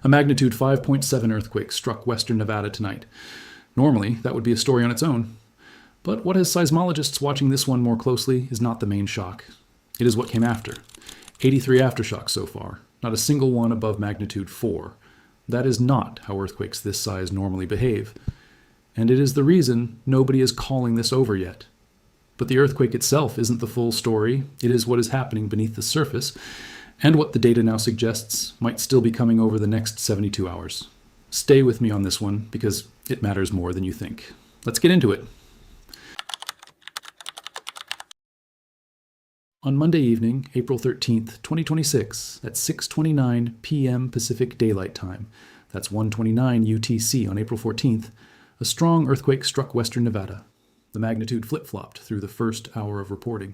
A magnitude 5.7 earthquake struck western Nevada tonight. Normally, that would be a story on its own. But what has seismologists watching this one more closely is not the main shock. It is what came after. 83 aftershocks so far, not a single one above magnitude 4. That is not how earthquakes this size normally behave. And it is the reason nobody is calling this over yet. But the earthquake itself isn't the full story. It is what is happening beneath the surface, and what the data now suggests might still be coming over the next 72 hours. Stay with me on this one, because it matters more than you think. Let's get into it. On Monday evening, April 13th, 2026, at 6:29 p.m. Pacific Daylight Time, that's 1:29 UTC on April 14th, a strong earthquake struck western Nevada. The magnitude flip-flopped through the first hour of reporting.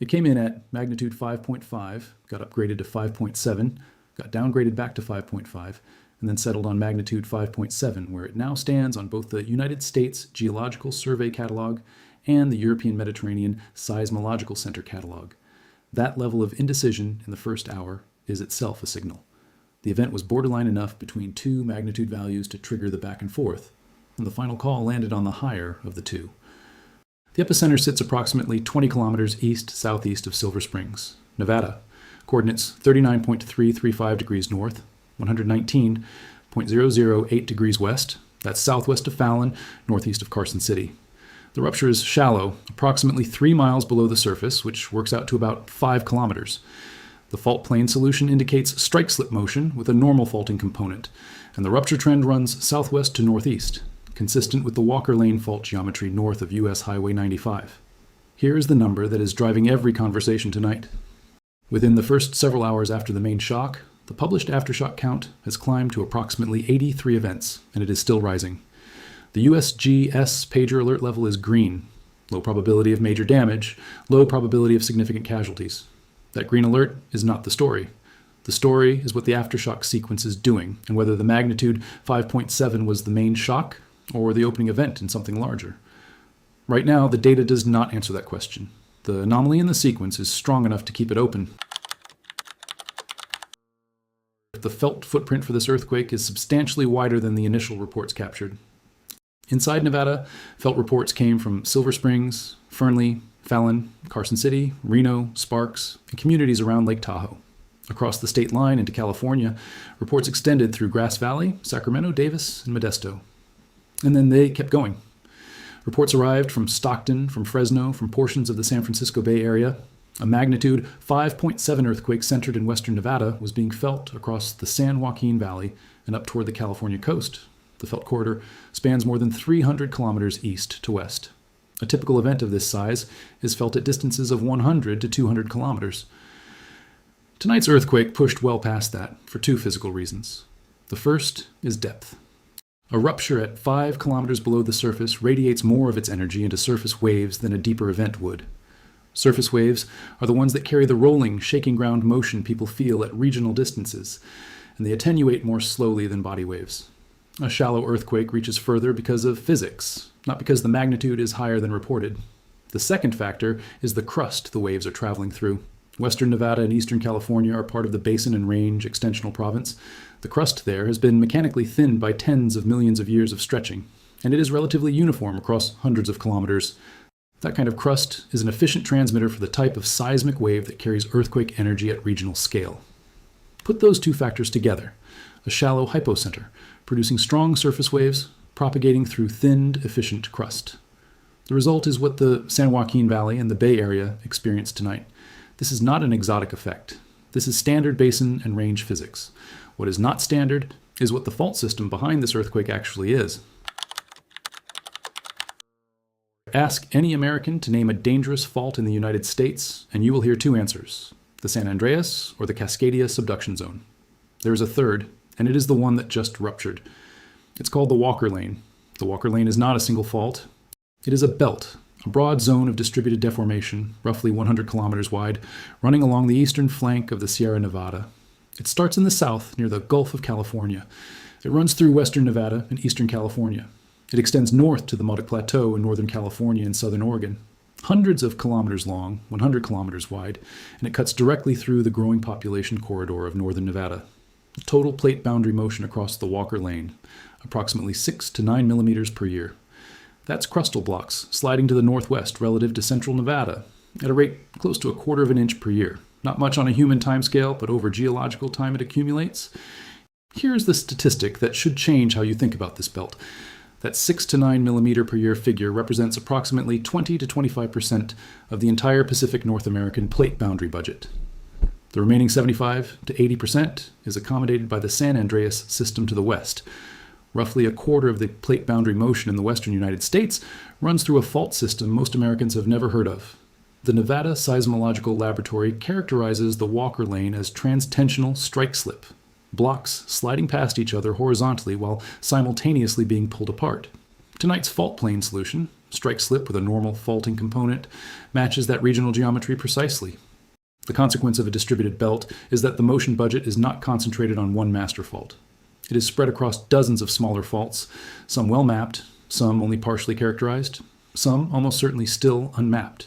It came in at magnitude 5.5, got upgraded to 5.7, got downgraded back to 5.5, and then settled on magnitude 5.7, where it now stands on both the United States Geological Survey Catalog and the European Mediterranean Seismological Center Catalog. That level of indecision in the first hour is itself a signal. The event was borderline enough between two magnitude values to trigger the back and forth, and the final call landed on the higher of the two. The epicenter sits approximately 20 kilometers east-southeast of Silver Springs, Nevada. Coordinates 39.335 degrees north, 119.008 degrees west. That's southwest of Fallon, northeast of Carson City. The rupture is shallow, approximately 3 miles below the surface, which works out to about 5 kilometers. The fault plane solution indicates strike-slip motion with a normal faulting component, and the rupture trend runs southwest to northeast, consistent with the Walker Lane fault geometry north of U.S. Highway 95. Here is the number that is driving every conversation tonight. Within the first several hours after the main shock, the published aftershock count has climbed to approximately 83 events, and it is still rising. The USGS pager alert level is green, low probability of major damage, low probability of significant casualties. That green alert is not the story. The story is what the aftershock sequence is doing, and whether the magnitude 5.7 was the main shock or the opening event in something larger. Right now, the data does not answer that question. The anomaly in the sequence is strong enough to keep it open. The felt footprint for this earthquake is substantially wider than the initial reports captured. Inside Nevada, felt reports came from Silver Springs, Fernley, Fallon, Carson City, Reno, Sparks, and communities around Lake Tahoe. Across the state line into California, reports extended through Grass Valley, Sacramento, Davis, and Modesto. And then they kept going. Reports arrived from Stockton, from Fresno, from portions of the San Francisco Bay Area. A magnitude 5.7 earthquake centered in western Nevada was being felt across the San Joaquin Valley and up toward the California coast. The felt corridor spans more than 300 kilometers east to west. A typical event of this size is felt at distances of 100 to 200 kilometers. Tonight's earthquake pushed well past that for two physical reasons. The first is depth. A rupture at 5 kilometers below the surface radiates more of its energy into surface waves than a deeper event would. Surface waves are the ones that carry the rolling, shaking ground motion people feel at regional distances, and they attenuate more slowly than body waves. A shallow earthquake reaches further because of physics, not because the magnitude is higher than reported. The second factor is the crust the waves are traveling through. Western Nevada and eastern California are part of the Basin and Range extensional province. The crust there has been mechanically thinned by tens of millions of years of stretching, and it is relatively uniform across hundreds of kilometers. That kind of crust is an efficient transmitter for the type of seismic wave that carries earthquake energy at regional scale. Put those two factors together. A shallow hypocenter, producing strong surface waves, propagating through thinned, efficient crust. The result is what the San Joaquin Valley and the Bay Area experienced tonight. This is not an exotic effect. This is standard basin and range physics. What is not standard is what the fault system behind this earthquake actually is. Ask any American to name a dangerous fault in the United States, and you will hear two answers: the San Andreas or the Cascadia subduction zone. There is a third, and it is the one that just ruptured. It's called the Walker Lane. The Walker Lane is not a single fault. It is a belt, a broad zone of distributed deformation, roughly 100 kilometers wide, running along the eastern flank of the Sierra Nevada. It starts in the south, near the Gulf of California. It runs through western Nevada and eastern California. It extends north to the Modic Plateau in northern California and southern Oregon. Hundreds of kilometers long, 100 kilometers wide, and it cuts directly through the growing population corridor of northern Nevada. Total plate boundary motion across the Walker Lane, approximately 6 to 9 millimeters per year. That's crustal blocks sliding to the northwest relative to central Nevada at a rate close to 1/4 of an inch per year. Not much on a human timescale, but over geological time it accumulates. Here's the statistic that should change how you think about this belt. That 6 to 9 millimeter per year figure represents approximately 20 to 25% of the entire Pacific North American plate boundary budget. The remaining 75 to 80% is accommodated by the San Andreas system to the west. Roughly 1/4 of the plate boundary motion in the western United States runs through a fault system most Americans have never heard of. The Nevada Seismological Laboratory characterizes the Walker Lane as transtensional strike slip, blocks sliding past each other horizontally while simultaneously being pulled apart. Tonight's fault plane solution, strike slip with a normal faulting component, matches that regional geometry precisely. The consequence of a distributed belt is that the motion budget is not concentrated on one master fault. It is spread across dozens of smaller faults, some well mapped, some only partially characterized, some almost certainly still unmapped.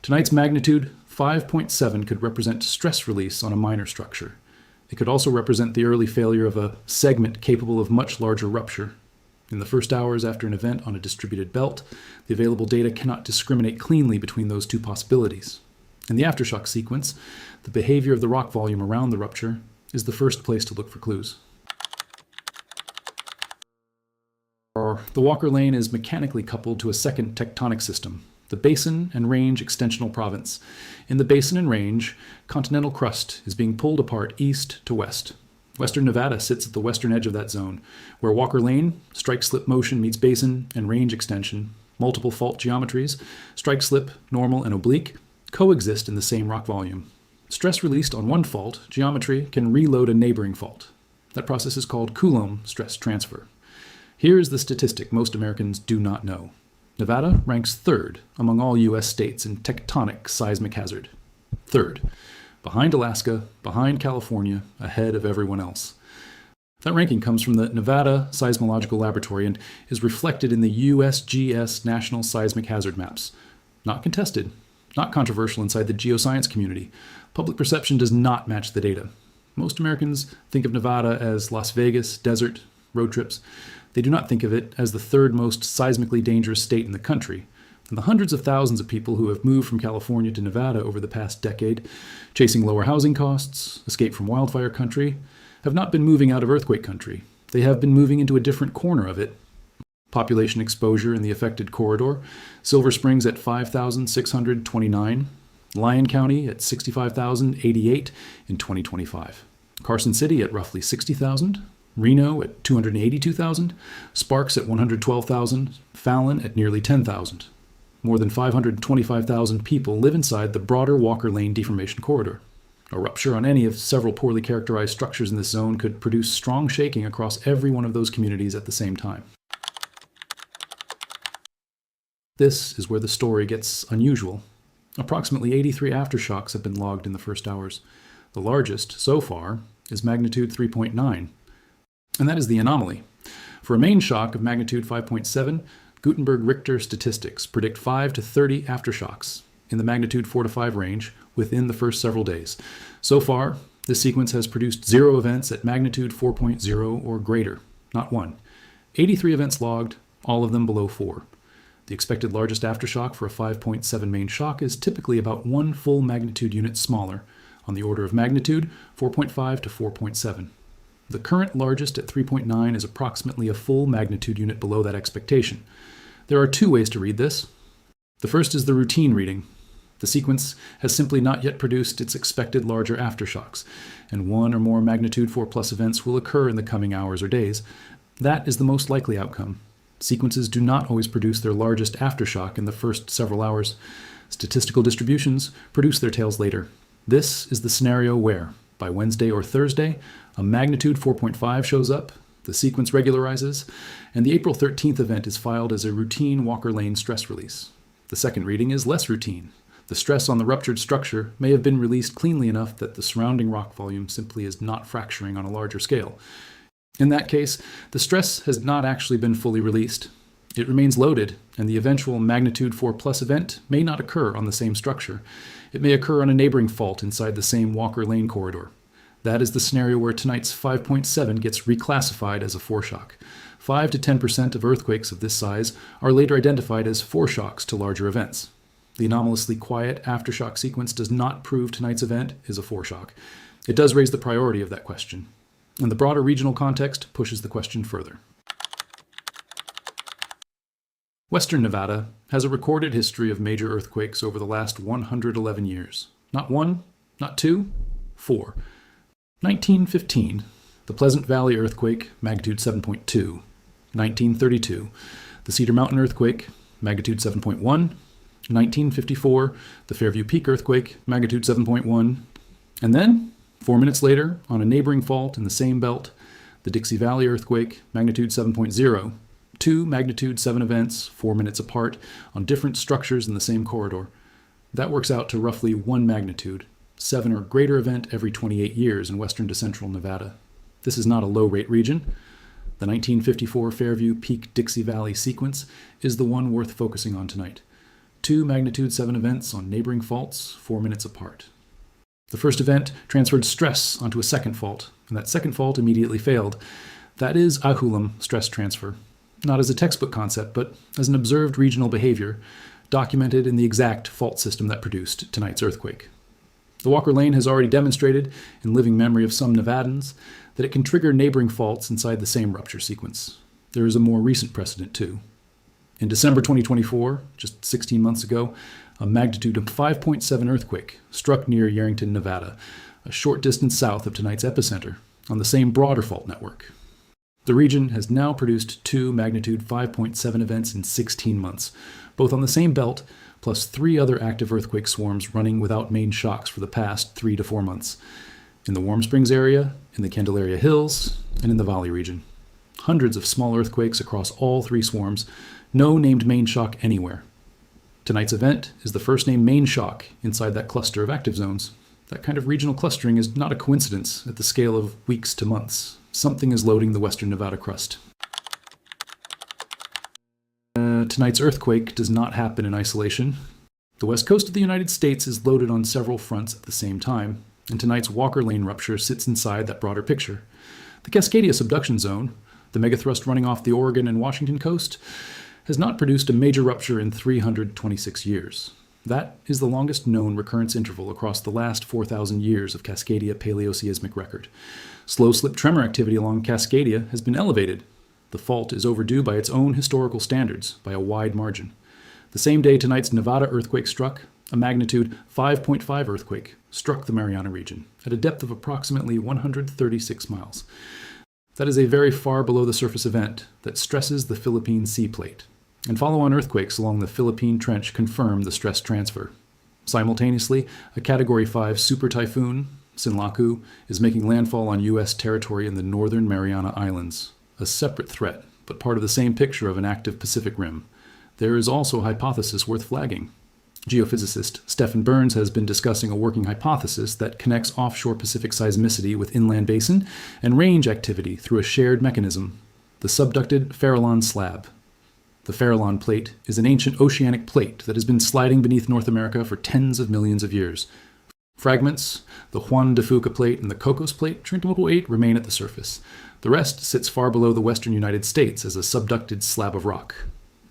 Tonight's magnitude 5.7 could represent stress release on a minor structure. It could also represent the early failure of a segment capable of much larger rupture. In the first hours after an event on a distributed belt, the available data cannot discriminate cleanly between those two possibilities. In the aftershock sequence, the behavior of the rock volume around the rupture is the first place to look for clues. The Walker Lane is mechanically coupled to a second tectonic system, the Basin and Range Extensional Province. In the Basin and Range, continental crust is being pulled apart east to west. Western Nevada sits at the western edge of that zone, where Walker Lane, strike-slip motion meets basin and range extension, multiple fault geometries, strike-slip, normal, and oblique, coexist in the same rock volume. Stress released on one fault, geometry can reload a neighboring fault. That process is called Coulomb stress transfer. Here is the statistic most Americans do not know. Nevada ranks third among all U.S. states in tectonic seismic hazard. Third, behind Alaska, behind California, ahead of everyone else. That ranking comes from the Nevada Seismological Laboratory and is reflected in the USGS National Seismic Hazard Maps. Not contested, not controversial inside the geoscience community. Public perception does not match the data. Most Americans think of Nevada as Las Vegas, desert, road trips. They do not think of it as the third most seismically dangerous state in the country. And the hundreds of thousands of people who have moved from California to Nevada over the past decade, chasing lower housing costs, escape from wildfire country, have not been moving out of earthquake country. They have been moving into a different corner of it. Population exposure in the affected corridor: Silver Springs at 5,629, Lyon County at 65,088 in 2025, Carson City at roughly 60,000, Reno at 282,000, Sparks at 112,000, Fallon at nearly 10,000. More than 525,000 people live inside the broader Walker Lane deformation corridor. A rupture on any of several poorly characterized structures in this zone could produce strong shaking across every one of those communities at the same time. This is where the story gets unusual. Approximately 83 aftershocks have been logged in the first hours. The largest, so far, is magnitude 3.9. And that is the anomaly. For a main shock of magnitude 5.7, Gutenberg-Richter statistics predict 5 to 30 aftershocks in the magnitude 4 to 5 range within the first several days. So far, this sequence has produced 0 events at magnitude 4.0 or greater, not one. 83 events logged, all of them below 4. The expected largest aftershock for a 5.7 main shock is typically about 1 full magnitude unit smaller, on the order of magnitude 4.5 to 4.7. The current largest at 3.9 is approximately a full magnitude unit below that expectation. There are 2 ways to read this. The first is the routine reading. The sequence has simply not yet produced its expected larger aftershocks, and 1 or more magnitude 4 plus events will occur in the coming hours or days. That is the most likely outcome. Sequences do not always produce their largest aftershock in the first several hours. Statistical distributions produce their tails later. This is the scenario where, by Wednesday or Thursday, a magnitude 4.5 shows up, the sequence regularizes, and the April 13th event is filed as a routine Walker Lane stress release. The second reading is less routine. The stress on the ruptured structure may have been released cleanly enough that the surrounding rock volume simply is not fracturing on a larger scale. In that case, the stress has not actually been fully released. It remains loaded, and the eventual magnitude 4 plus event may not occur on the same structure. It may occur on a neighboring fault inside the same Walker Lane corridor. That is the scenario where tonight's 5.7 gets reclassified as a foreshock. 5 to 10% of earthquakes of this size are later identified as foreshocks to larger events. The anomalously quiet aftershock sequence does not prove tonight's event is a foreshock. It does raise the priority of that question, and the broader regional context pushes the question further. Western Nevada has a recorded history of major earthquakes over the last 111 years. Not one, not two, 4. 1915, the Pleasant Valley earthquake, magnitude 7.2. 1932, the Cedar Mountain earthquake, magnitude 7.1. 1954, the Fairview Peak earthquake, magnitude 7.1. And then, 4 minutes later, on a neighboring fault in the same belt, the Dixie Valley earthquake, magnitude 7.0. 2 magnitude 7 events, 4 minutes apart, on different structures in the same corridor. That works out to roughly 1 magnitude, 7 or greater event every 28 years in western to central Nevada. This is not a low-rate region. The 1954 Fairview Peak Dixie Valley sequence is the one worth focusing on tonight. 2 magnitude 7 events on neighboring faults, 4 minutes apart. The first event transferred stress onto a second fault, and that second fault immediately failed. That is Ahulam stress transfer. Not as a textbook concept, but as an observed regional behavior, documented in the exact fault system that produced tonight's earthquake. The Walker Lane has already demonstrated, in living memory of some Nevadans, that it can trigger neighboring faults inside the same rupture sequence. There is a more recent precedent, too. In December 2024, just 16 months ago, a magnitude of 5.7 earthquake struck near Yerington, Nevada, a short distance south of tonight's epicenter, on the same broader fault network. The region has now produced 2 magnitude 5.7 events in 16 months, both on the same belt, plus 3 other active earthquake swarms running without main shocks for the past 3 to 4 months, in the Warm Springs area, in the Candelaria Hills, and in the Valley region. Hundreds of small earthquakes across all 3 swarms, no named main shock anywhere. Tonight's event is the first named main shock inside that cluster of active zones. That kind of regional clustering is not a coincidence at the scale of weeks to months. Something is loading the western Nevada crust. Tonight's earthquake does not happen in isolation. The west coast of the United States is loaded on several fronts at the same time, and tonight's Walker Lane rupture sits inside that broader picture. The Cascadia subduction zone, the megathrust running off the Oregon and Washington coast, has not produced a major rupture in 326 years. That is the longest known recurrence interval across the last 4,000 years of Cascadia paleoseismic record. Slow slip tremor activity along Cascadia has been elevated. The fault is overdue by its own historical standards, by a wide margin. The same day tonight's Nevada earthquake struck, a magnitude 5.5 earthquake struck the Mariana region at a depth of approximately 136 miles. That is a very far below the surface event that stresses the Philippine Sea Plate, and follow-on earthquakes along the Philippine Trench confirm the stress transfer. Simultaneously, a Category 5 super typhoon, Sinlaku, is making landfall on U.S. territory in the northern Mariana Islands, a separate threat, but part of the same picture of an active Pacific Rim. There is also a hypothesis worth flagging. Geophysicist Stephen Burns has been discussing a working hypothesis that connects offshore Pacific seismicity with inland basin and range activity through a shared mechanism, the subducted Farallon-slab. The Farallon plate is an ancient oceanic plate that has been sliding beneath North America for tens of millions of years. Fragments, the Juan de Fuca plate and the Cocos plate, Trincomoto 8, remain at the surface. The rest sits far below the western United States as a subducted slab of rock.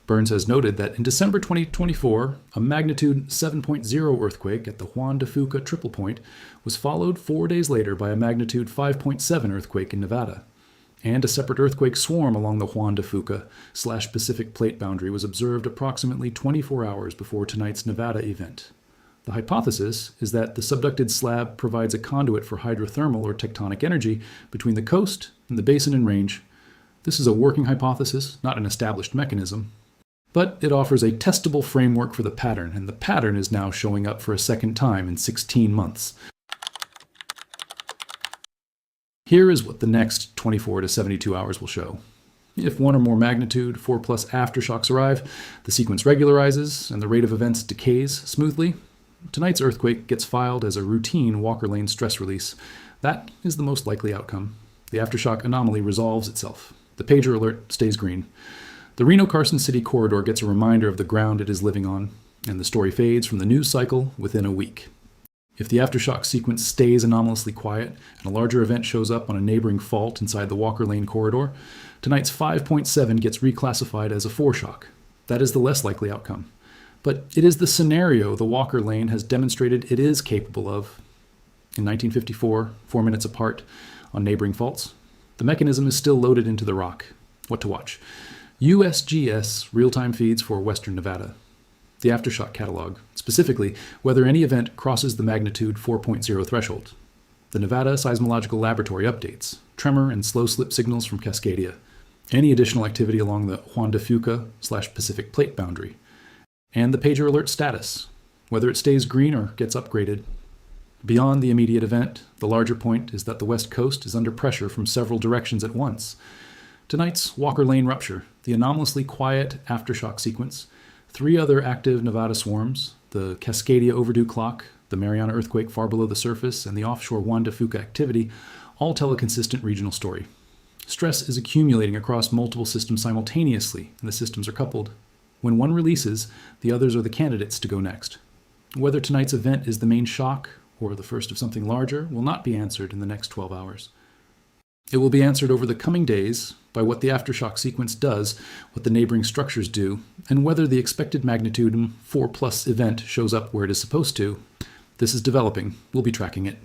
Burns has noted that in December 2024, a magnitude 7.0 earthquake at the Juan de Fuca triple point was followed 4 days later by a magnitude 5.7 earthquake in Nevada. And a separate earthquake swarm along the Juan de Fuca/Pacific plate boundary was observed approximately 24 hours before tonight's Nevada event. The hypothesis is that the subducted slab provides a conduit for hydrothermal or tectonic energy between the coast and the basin and range. This is a working hypothesis, not an established mechanism. But it offers a testable framework for the pattern, and the pattern is now showing up for a second time in 16 months. Here is what the next 24 to 72 hours will show. If 1 or more magnitude 4+ aftershocks arrive, the sequence regularizes and the rate of events decays smoothly. Tonight's earthquake gets filed as a routine Walker Lane stress release. That is the most likely outcome. The aftershock anomaly resolves itself. The pager alert stays green. The Reno-Carson City corridor gets a reminder of the ground it is living on, and the story fades from the news cycle within a week. If the aftershock sequence stays anomalously quiet and a larger event shows up on a neighboring fault inside the Walker Lane corridor, tonight's 5.7 gets reclassified as a foreshock. That is the less likely outcome. But it is the scenario the Walker Lane has demonstrated it is capable of. In 1954, 4 minutes apart on neighboring faults, the mechanism is still loaded into the rock. What to watch? USGS real-time feeds for Western Nevada. The aftershock catalog, specifically whether any event crosses the magnitude 4.0 threshold. The Nevada Seismological Laboratory updates, tremor and slow slip signals from Cascadia, any additional activity along the Juan de Fuca/Pacific Plate boundary, and the pager alert status, whether it stays green or gets upgraded. Beyond the immediate event, the larger point is that the West Coast is under pressure from several directions at once. Tonight's Walker Lane rupture, the anomalously quiet aftershock sequence, 3 other active Nevada swarms, the Cascadia overdue clock, the Mariana earthquake far below the surface, and the offshore Juan de Fuca activity, all tell a consistent regional story. Stress is accumulating across multiple systems simultaneously, and the systems are coupled. When one releases, the others are the candidates to go next. Whether tonight's event is the main shock or the first of something larger will not be answered in the next 12 hours. It will be answered over the coming days by what the aftershock sequence does, what the neighboring structures do, and whether the expected magnitude 4+ event shows up where it is supposed to. This is developing. We'll be tracking it.